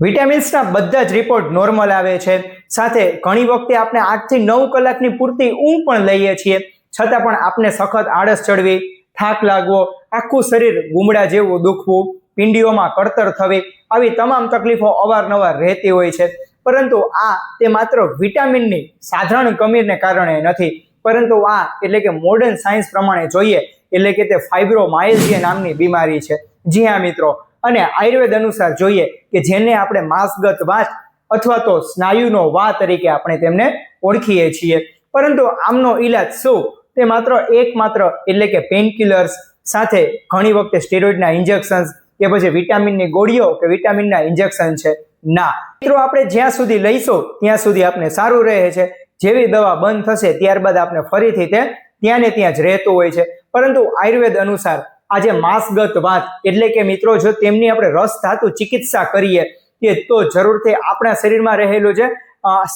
વિટામિન્સના બધા જ report normal આવે છે, સાથે ઘણી વખતે આપણે 8 થી 9 કલાકની પૂરતી ઊંઘ પણ લઈએ છીએ, છતાં પણ આપણે સખત આળસ ચડવી, થાક લાગવો, આખું શરીર ગુમડા જેવું દુખવું, પિંડીઓમાં કળતર થવી, આવી તમામ તકલીફો અવારનવાર રહેતી હોય છે. પરંતુ તે માત્ર વિટામિનની સાધારણ કમીને કારણે નથી, પરંતુ એટલે કે મોડર્ન સાયન્સ પ્રમાણે જોઈએ એટલે કે તે ફાઇબ્રોમાયલ્જિયા નામની બીમારી છે. જી હા મિત્રો, અને આયુર્વેદ અનુસાર જોઈએ કે જેને આપણે માસગત વાત અથવા તો સ્નાયુનો વા તરીકે આપણે તેમને ઓળખીએ છીએ. પરંતુ આમનો ઈલાજ શું? તે એકમાત્ર એટલે કે પેનકિલર્સ સાથે ઘણી વખતે સ્ટેરોઇડના ઇન્જેક્શન્સ કે પછી વિટામિનની ગોળીઓ કે વિટામિનના ઇન્જેક્શન છે ના મિત્રો. આપણે જ્યાં સુધી લઈશું ત્યાં સુધી આપણે સારું રહે છે. જેવી દવા બંધ થશે ત્યારબાદ આપણે ફરીથી તે ત્યાં ને ત્યાં જ રહેતું હોય છે. પરંતુ આયુર્વેદ અનુસાર આજે માસગત વાત એટલે કે મિત્રો જો તેમની આપણે રસ ધાતુ ચિકિત્સા કરીએ કે તો જરૂરથી આપણા શરીરમાં રહેલો જે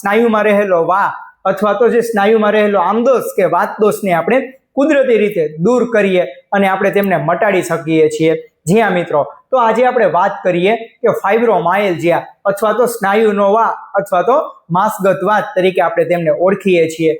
સ્નાયુમાં રહેલો વા અથવા તો જે સ્નાયુમાં રહેલો આમદોષ કે વાત દોષને આપણે કુદરતી રીતે દૂર કરીએ અને આપણે તેમને મટાડી શકીએ છીએ. જી હા મિત્રો, તો આજે આપણે વાત કરીએ કે ફાઇબ્રોમાયલ્જિયા અથવા તો સ્નાયુનો વા અથવા તો માસગત વાત તરીકે આપણે તેમને ઓળખીએ છીએ.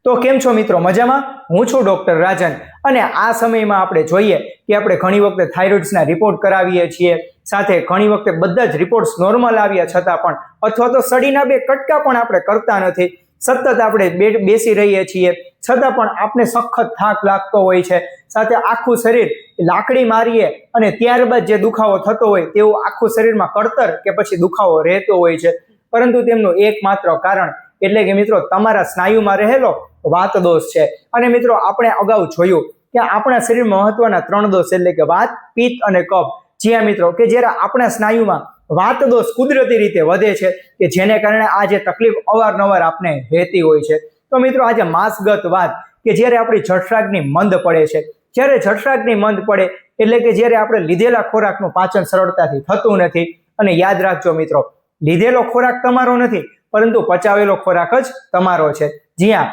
તો કેમ છો મિત્રો, મજામાં? હું છું ડોક્ટર રાજન, અને આ સમયમાં આપણે જોઈએ કે આપણે ઘણી વખતે થાઇરોઇડ્સના રિપોર્ટ કરાવીએ છીએ, સાથે ઘણી વખતે બધા જ રિપોર્ટ્સ નોર્મલ આવ્યા છતાં પણ અથવા તો સડીના 2 કટકા પણ આપણે કરતા નથી, સતત આપણે બેસી રહીએ છીએ, છતાં પણ આપણે સખત થાક લાગતો હોય છે, સાથે આખું શરીર લાકડી મારીએ અને ત્યારબાદ જે દુખાવો થતો હોય તેવું આખું શરીરમાં કળતર કે પછી દુખાવો રહેતો હોય છે. પરંતુ તેમનું એકમાત્ર કારણ એટલે કે મિત્રો તમારા સ્નાયુમાં રહેલો વાત દોષ છે. અને મિત્રો આપણે અગાઉ જોયું કે આપણા શરીરમાં મહત્વના 3 દોષ એટલે કે વાત, પિત્ત અને કફ. જી હા મિત્રો, કે જ્યારે આપણા સ્નાયુમાં વાત દોષ કુદરતી રીતે વધે છે કે જેને કારણે આ જે તકલીફ અવારનવાર આપણે રહેતી હોય છે. તો મિત્રો આજે માસગત વાત કે જ્યારે આપણી જઠરાગ્નિ મંદ પડે છે, જ્યારે જઠરાગ્નિ મંદ પડે એટલે કે જ્યારે આપણે લીધેલા ખોરાકનું પાચન સરળતાથી થતું નથી. અને યાદ રાખજો મિત્રો, લીધેલો ખોરાક તમારો નથી પરંતુ પચાવેલો ખોરાક જ તમારો છે. જી હા,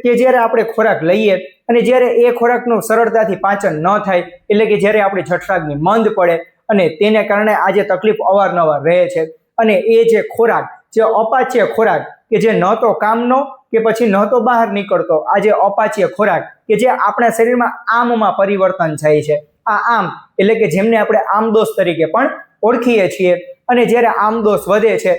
કે જ્યારે આપણે ખોરાક લઈએ અને જ્યારે એ ખોરાકનું સરળતાથી પાચન ન થાય એટલે કે જ્યારે આપણી જઠરાગ્નિ મંદ પડે અને તેને કારણે આજે તકલીફ અવારનવાર રહે છે. અને એ જે ખોરાક, જે અપાચ્ય ખોરાક કે જે ન તો કામનો કે પછી ન તો બહાર નીકળતો, આ જે અપાચ્ય ખોરાક કે જે આપણા શરીરમાં આમમાં પરિવર્તન થાય છે, આ આમ એટલે કે જેમને આપણે આમદોષ તરીકે પણ ઓળખીએ છીએ. અને જ્યારે આમદોષ વધે છે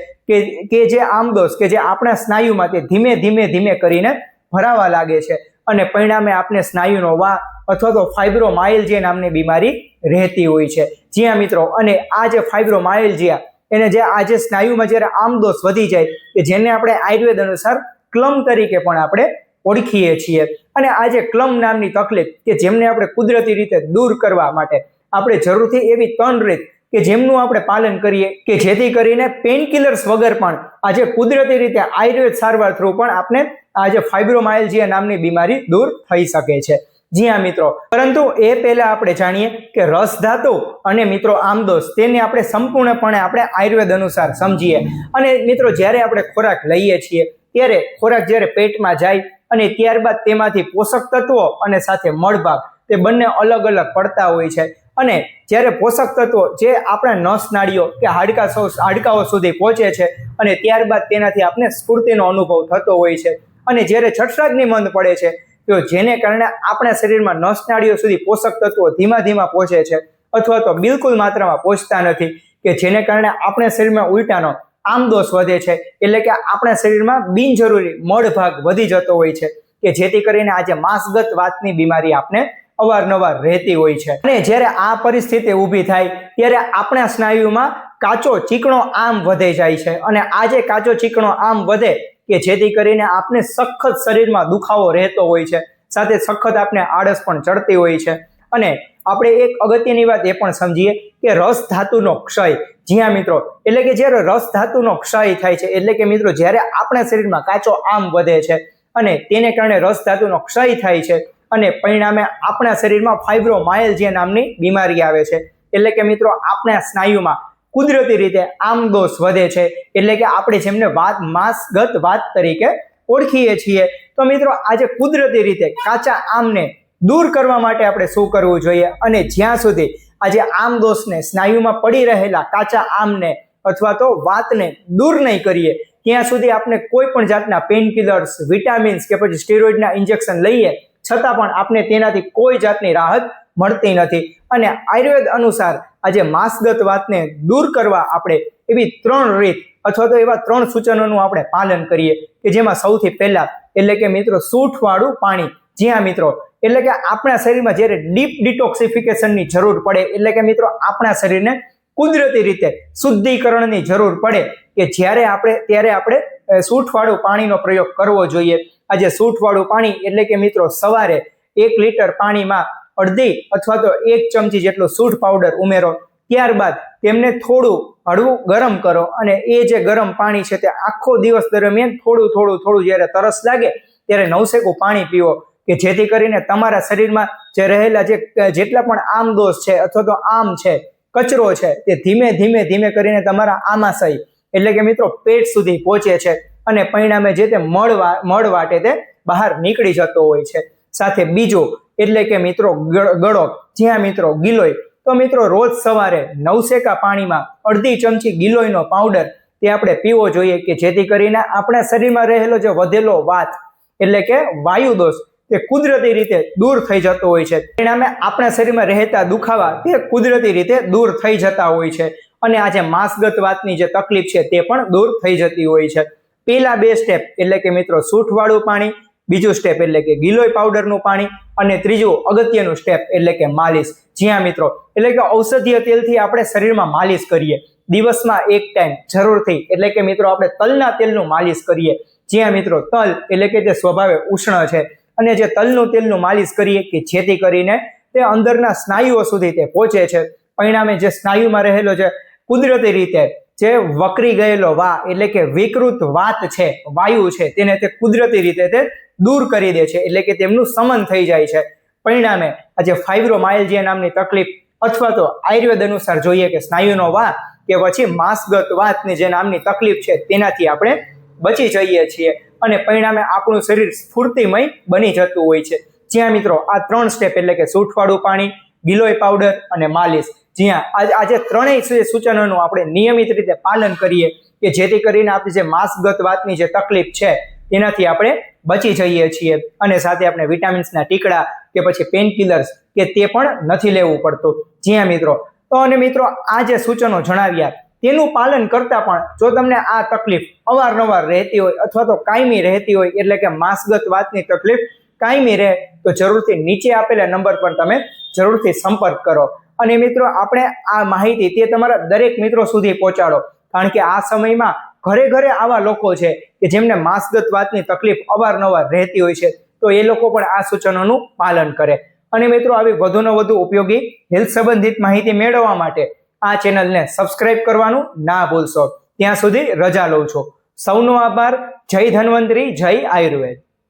કે જે આમદોષ કે જે આપણા સ્નાયુમાં તે ધીમે કરીને ભરાવા લાગે છે અને પરિણામે આપણે સ્નાયુનો વા અથવા તો ફાઇબ્રોમાયલ્જિયા નામની બીમારી રહેતી હોય છે. જી હા મિત્રો, અને આ જે ફાઇબ્રોમાયલ્જિયા એને જે આજે સ્નાયુમાં જ્યારે આમદોષ વધી જાય કે જેને આપણે આયુર્વેદ અનુસાર ક્લમ તરીકે પણ આપણે ઓળખીએ છીએ. અને આ જે ક્લમ નામની તકલીફ કે જેમને આપણે કુદરતી રીતે દૂર કરવા માટે આપણે જરૂરથી એવી 3 રીત કે જેમનું આપણે પાલન કરીએ કે જેથી કરીને પેનકિલર્સ વગર પણ આજે કુદરતી રીતે આયુર્વેદ સારવાર થ્રુ પણ આપણે આજે ફાઇબ્રોમાયલ્જિયા નામની બીમારી દૂર થઈ શકે છે. જી હા મિત્રો, પરંતુ એ પહેલા આપણે જાણીએ કે રસ ધાતુ અને મિત્રો આમદોષ તેને આપણે સંપૂર્ણપણે આપણે આયુર્વેદ અનુસાર સમજીએ. અને મિત્રો જ્યારે આપણે ખોરાક લઈએ છીએ ત્યારે ખોરાક જ્યારે પેટમાં જાય અને ત્યારબાદ તેમાંથી પોષક તત્વો અને સાથે મળભાગ તે બંને અલગ પડતા હોય છે. અને જ્યારે પોષક તત્વો જે આપણા નસ નાડીઓ કે હાડકાઓ સુધી પહોંચે છે અને ત્યારબાદ તેનાથી આપણે સ્ફૂર્તિનો અનુભવ થતો હોય છે. અને જ્યારે જઠરાગ્નિ મંદ પડે છે તો જેને કારણે આપણા શરીરમાં નસ નાડીઓ સુધી પોષક તત્વો ધીમા પહોંચે છે અથવા તો બિલકુલ માત્રામાં પહોંચતા નથી કે જેને કારણે આપણા શરીરમાં ઉલટાનો આમદોષ વધે છે. એટલે કે આપણા શરીરમાં બિનજરૂરી મળભાગ વધી જતો હોય છે કે જેથી કરીને આજે માસગત વાતની બીમારી આપણે અવારનવાર રહેતી હોય છે. અને જ્યારે આ પરિસ્થિતિ ઊભી થાય ત્યારે આપણા સ્નાયુમાં કાચો ચીકણો આમ વધે જાય છે. અને આ જે કાચો ચીકણો આમ વધે કે જેથી કરીને આપણે સખત શરીરમાં દુખાવો રહેતો હોય છે, સાથે સખત આપણે આળસ પણ ચડતી હોય છે. અને આપણે એક અગત્યની વાત એ પણ સમજીએ કે રસ ધાતુનો ક્ષય. જી હા મિત્રો, એટલે કે જ્યારે રસ ધાતુનો ક્ષય થાય છે એટલે કે મિત્રો જ્યારે આપણા શરીરમાં કાચો આમ વધે છે અને તેને કારણે રસ ધાતુનો ક્ષય થાય છે અને પરિણામે આપણા શરીરમાં ફાઇબ્રોમાયલ્જિયા નામની બીમારી આવે છે. એટલે કે મિત્રો આપણા સ્નાયુમાં કુદરતી રીતે આમદોષ વધે છે, એટલે કે આપણે જેમને માસગત વાત તરીકે ઓળખીએ છીએ. તો મિત્રો આજે કુદરતી રીતે કાચા આમને દૂર કરવા માટે આપણે શું કરવું જોઈએ? અને જ્યાં સુધી આજે આમદોષને સ્નાયુમાં પડી રહેલા કાચા આમને અથવા તો વાતને દૂર નહીં કરીએ ત્યાં સુધી આપણે કોઈ પણ જાતના પેનકિલર્સ, વિટામિન્સ કે પછી સ્ટીરોઇડના ઇન્જેક્શન લઈએ છતાં પણ આપણે તેનાથી કોઈ જાતની રાહત મળતી નથી. અને આયુર્વેદ અનુસાર આજે માસગત વાતને દૂર કરવા આપણે એવી 3 રીત અથવા તો એવા 3 સૂચનોનું આપણે પાલન કરીએ કે જેમાં સૌથી પહેલા એટલે કે મિત્રો સૂંઠવાળું પાણી. જી હા મિત્રો, એટલે કે આપણા શરીરમાં જ્યારે ડીપ ડિટોક્સિફિકેશનની જરૂર પડે એટલે કે મિત્રો આપણા શરીરને કુદરતી રીતે શુદ્ધિકરણની જરૂર પડે કે ત્યારે આપણે સૂંઠવાળું પાણીનો પ્રયોગ કરવો જોઈએ. આજે સૂંઠવાળું પાણી એટલે કે મિત્રો સવારે 1 લીટર પાણીમાં અડધી અથવા તો 1 ચમચી જેટલો સૂંઠ પાવડર ઉમેરો. ત્યારબાદ તેમને થોડું હળવું ગરમ કરો અને એ જે ગરમ પાણી છે તે આખો દિવસ દરમિયાન થોડું જ્યારે તરસ લાગે ત્યારે નવસેકું પાણી પીવો કે જેથી કરીને તમારા શરીરમાં જે રહેલા જેટલા પણ આમ દોષ છે અથવા તો આમ છે, કચરો છે, તે ધીમે કરીને તમારા આમાશય એટલે કે મિત્રો પેટ સુધી પહોંચે છે અને પરિણામે જે તે મળ વાટે તે બહાર નીકળી જતો હોય છે. સાથે બીજું એટલે કે મિત્રો ગળો. જ્યાં મિત્રો ગિલોય, તો મિત્રો રોજ સવારે નવસેકા પાણીમાં અડધી ચમચી ગિલોયનો પાવડર તે આપણે પીવો જોઈએ કે જેથી કરીને આપણા શરીરમાં રહેલો જે વધેલો વાત એટલે કે વાયુ દોષ તે કુદરતી રીતે દૂર થઈ જતો હોય છે. પરિણામે આપણા શરીરમાં રહેતા દુખાવા તે કુદરતી રીતે દૂર થઈ જતા હોય છે અને આ જે માસગત વાતની જે તકલીફ છે તે પણ દૂર થઈ જતી હોય છે. પહેલા 2 સ્ટેપ એટલે કે મિત્રો સૂંઠવાળું પાણી, બીજું સ્ટેપ એટલે કે ગિલોય પાવડરનું પાણી અને ત્રીજું અગત્યનું સ્ટેપ એટલે કે માલિશ. જ્યાં મિત્રો એટલે કે ઔષધીય તેલથી આપણે શરીરમાં માલિશ કરીએ. દિવસમાં 1 ટાઈમ જરૂરથી એટલે કે મિત્રો આપણે તલના તેલનું માલિશ કરીએ. જ્યાં મિત્રો તલ એટલે કે તે સ્વભાવે ઉષ્ણ છે અને જે તલનું તેલનું માલિશ કરીએ કે જેથી કરીને તે અંદરના સ્નાયુઓ સુધી તે પહોંચે છે. પરિણામે જે સ્નાયુમાં રહેલો છે કુદરતી રીતે જે વકરી ગયેલો એટલે કે વિકૃત વાત છે, વાયુ છે, તેને તે કુદરતી રીતે તે દૂર કરી દે છે એટલે કે તેમનું શમન થઈ જાય છે. પરિણામે આજે ફાઇબ્રોમાયલ્જિયા નામની તકલીફ અથવા તો આયુર્વેદ અનુસાર જોઈએ કે સ્નાયુનો કે પછી માસગત વાતની જે નામની તકલીફ છે તેનાથી આપણે બચી જઈએ છીએ અને પરિણામે આપણું શરીર સ્ફૂર્તિમય બની જતું હોય છે. જ્યાં મિત્રો આ 3 સ્ટેપ એટલે કે સૂંઠવાળું પાણી, ગિલોય પાવડર અને માલિશ, જ્યાં આજે 3 સૂચનોનું આપણે નિયમિત રીતે પાલન કરીએ કે જેથી કરીને આપણી જે માસગત વાતની જે તકલીફ છે તેનાથી આપણે બચી જઈએ છીએ અને સાથે આપણે વિટામિન્સના ટીકડા કે પછી પેનકિલર્સ કે તે પણ નથી લેવું પડતું. જ્યાં મિત્રો અને મિત્રો આ જે સૂચનો જણાવ્યા તેનું પાલન કરતા પણ જો તમને આ તકલીફ અવારનવાર રહેતી હોય અથવા તો કાયમી રહેતી હોય એટલે કે માસગત વાતની તકલીફ કાયમી રહે તો જરૂરથી નીચે આપેલા નંબર પર તમે જરૂરથી સંપર્ક કરો. અને મિત્રો આપણે આ માહિતી તે તમારા દરેક મિત્રો સુધી પહોંચાડો કારણ કે આ સમયમાં ઘરે આવા લોકો છે કે જેમને માસગત વાતની તકલીફ અવારનવાર રહેતી હોય છે તો એ લોકો પણ આ સૂચનોનું પાલન કરે. અને મિત્રો આવી વધુને વધુ ઉપયોગી હેલ્થ સંબંધિત માહિતી મેળવવા માટે આ ચેનલને સબસ્ક્રાઇબ કરવાનું ના ભૂલશો. ત્યાં સુધી રજા લઉં છું. સૌનો આભાર. જય ધન્વંતરી, જય આયુર્વેદ.